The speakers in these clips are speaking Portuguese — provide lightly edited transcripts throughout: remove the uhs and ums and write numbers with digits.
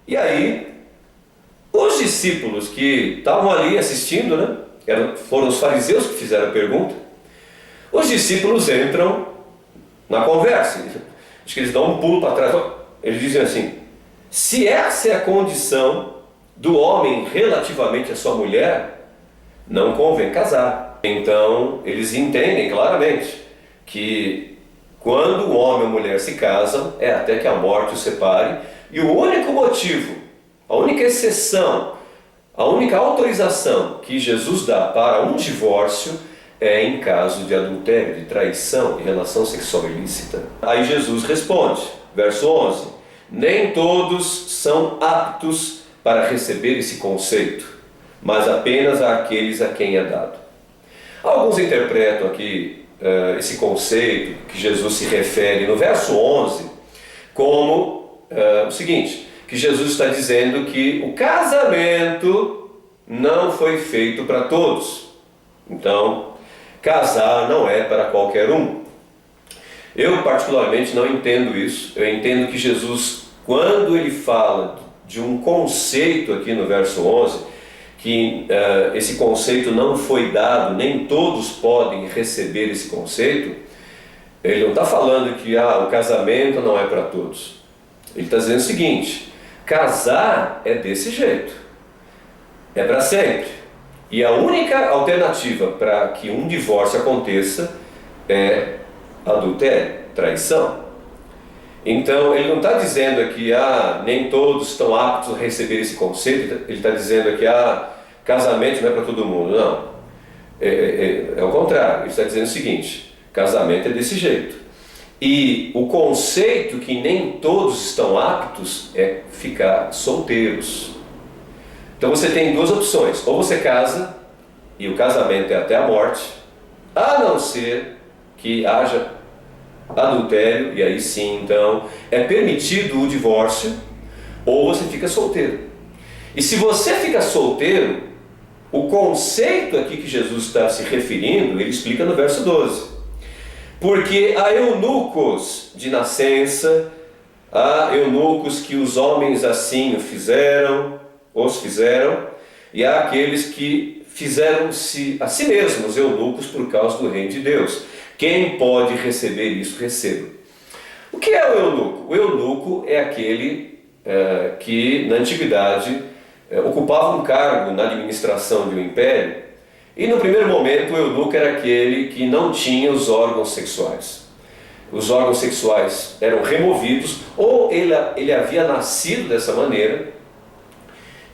E aí, os discípulos que estavam ali assistindo, né? Foram os fariseus que fizeram a pergunta. Os discípulos entram na conversa. Acho que eles dão um pulo para trás. Eles dizem assim: se essa é a condição do homem relativamente à sua mulher, não convém casar. Então, eles entendem claramente que quando o homem e a mulher se casam, é até que a morte os separe, e o único motivo, a única exceção, a única autorização que Jesus dá para um divórcio é em caso de adultério, de traição, de relação sexual ilícita. Aí Jesus responde, verso 11: nem todos são aptos para receber esse conceito, mas apenas aqueles a quem é dado. Alguns interpretam aqui esse conceito que Jesus se refere no verso 11 como o seguinte, que Jesus está dizendo que o casamento não foi feito para todos. Então, casar não é para qualquer um. Eu particularmente não entendo isso. Eu entendo que Jesus, quando ele fala de um conceito aqui no verso 11, que esse conceito não foi dado, nem todos podem receber esse conceito, ele não está falando que o casamento não é para todos. Ele está dizendo o seguinte: casar é desse jeito, é para sempre. E a única alternativa para que um divórcio aconteça é adultério, traição. Então, ele não está dizendo aqui, nem todos estão aptos a receber esse conceito. Ele está dizendo aqui, casamento não é para todo mundo. Não. É o contrário. Ele está dizendo o seguinte: casamento é desse jeito. E o conceito que nem todos estão aptos é ficar solteiros. Então você tem duas opções: ou você casa, e o casamento é até a morte, a não ser que haja adultério, e aí sim, então, é permitido o divórcio, ou você fica solteiro. E se você fica solteiro, o conceito aqui que Jesus está se referindo, ele explica no verso 12. Porque há eunucos de nascença, há eunucos que os homens assim os fizeram, e há aqueles que fizeram-se a si mesmos eunucos por causa do reino de Deus. Quem pode receber isso, receba. O que é o eunuco? O eunuco é aquele que na antiguidade ocupava um cargo na administração de um império, e no primeiro momento o eunuco era aquele que não tinha os órgãos sexuais. Os órgãos sexuais eram removidos, ou ele havia nascido dessa maneira,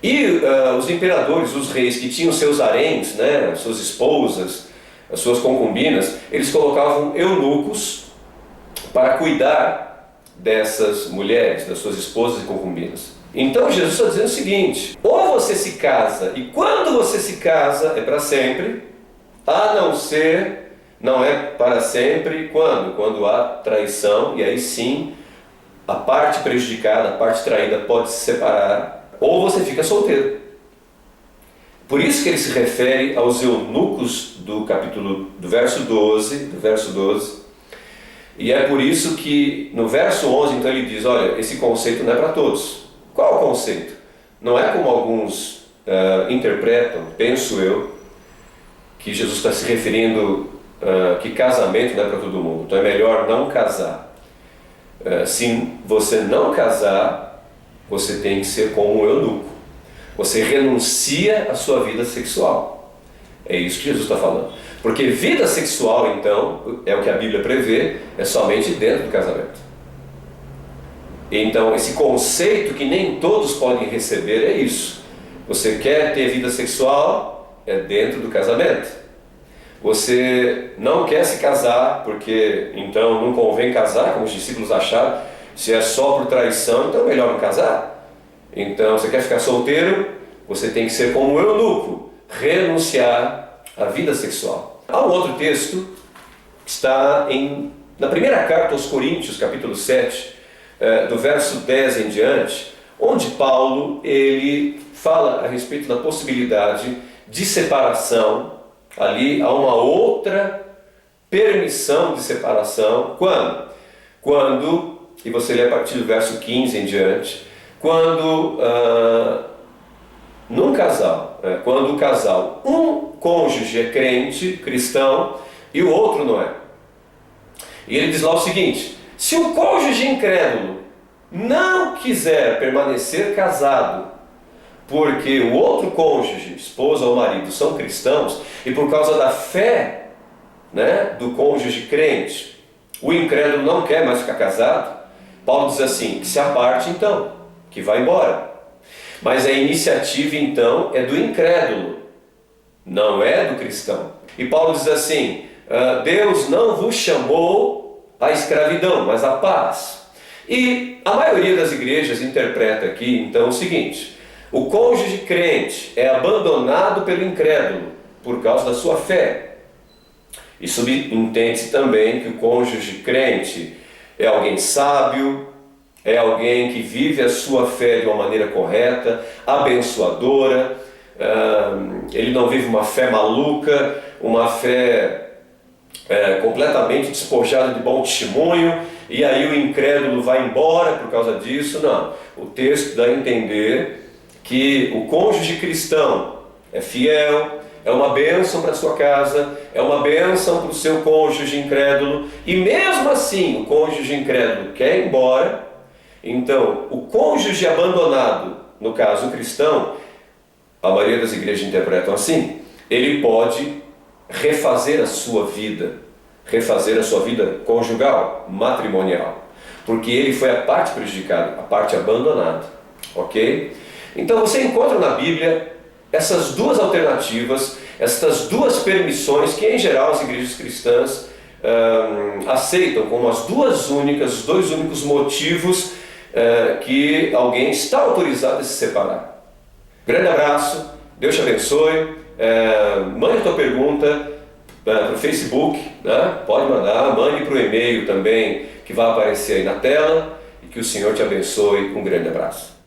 e os imperadores, os reis que tinham seus haréns, suas esposas, as suas concubinas, eles colocavam eunucos para cuidar dessas mulheres, das suas esposas e concubinas. Então Jesus está dizendo o seguinte: ou você se casa, e quando você se casa é para sempre, a não ser, não é para sempre, quando? Quando há traição, e aí sim, a parte prejudicada, a parte traída pode se separar, ou você fica solteiro. Por isso que ele se refere aos eunucos do verso 12, e é por isso que no verso 11, então ele diz, olha, esse conceito não é para todos. Qual é o conceito? Não é como alguns interpretam, penso eu, que Jesus está se referindo que casamento não é para todo mundo, então é melhor não casar. Se você não casar, você tem que ser como um eunuco. Você renuncia à sua vida sexual. É isso que Jesus está falando. Porque vida sexual, então, é o que a Bíblia prevê, é somente dentro do casamento. Então, esse conceito que nem todos podem receber é isso. Você quer ter vida sexual, é dentro do casamento. Você não quer se casar, porque então não convém casar, como os discípulos acharam. Se é só por traição, então é melhor não casar. Então, você quer ficar solteiro, você tem que ser como um eunuco, renunciar à vida sexual. Há um outro texto que está na primeira carta aos Coríntios, capítulo 7, do verso 10 em diante, onde Paulo ele fala a respeito da possibilidade de separação. Ali há uma outra permissão de separação. Quando? Quando, e você lê a partir do verso 15 em diante, quando num casal, quando o casal, um cônjuge é crente, cristão, e o outro não é. E ele diz lá o seguinte: se o cônjuge incrédulo não quiser permanecer casado, porque o outro cônjuge, esposa ou marido, são cristãos, e por causa da fé, né, do cônjuge crente, o incrédulo não quer mais ficar casado, Paulo diz assim, que se aparte então, que vá embora. Mas a iniciativa então é do incrédulo, não é do cristão. E Paulo diz assim, Deus não vos chamou à escravidão, mas à paz. E a maioria das igrejas interpreta aqui então o seguinte: o cônjuge crente é abandonado pelo incrédulo por causa da sua fé. E subentende-se também que o cônjuge crente é alguém sábio, é alguém que vive a sua fé de uma maneira correta, abençoadora, ele não vive uma fé maluca, uma fé completamente despojada de bom testemunho, e aí o incrédulo vai embora por causa disso. Não, o texto dá a entender que o cônjuge cristão é fiel, é uma bênção para a sua casa, é uma bênção para o seu cônjuge incrédulo, e mesmo assim o cônjuge incrédulo quer ir embora. Então, o cônjuge abandonado, no caso cristão, a maioria das igrejas interpretam assim, ele pode refazer a sua vida conjugal, matrimonial, porque ele foi a parte prejudicada, a parte abandonada, ok? Então você encontra na Bíblia essas duas alternativas, essas duas permissões que em geral as igrejas cristãs aceitam como os dois únicos motivos que alguém está autorizado a se separar. Grande abraço, Deus te abençoe. Mande a tua pergunta para o Facebook, né? Pode mandar, mande para o e-mail também que vai aparecer aí na tela, e que o Senhor te abençoe. Um grande abraço.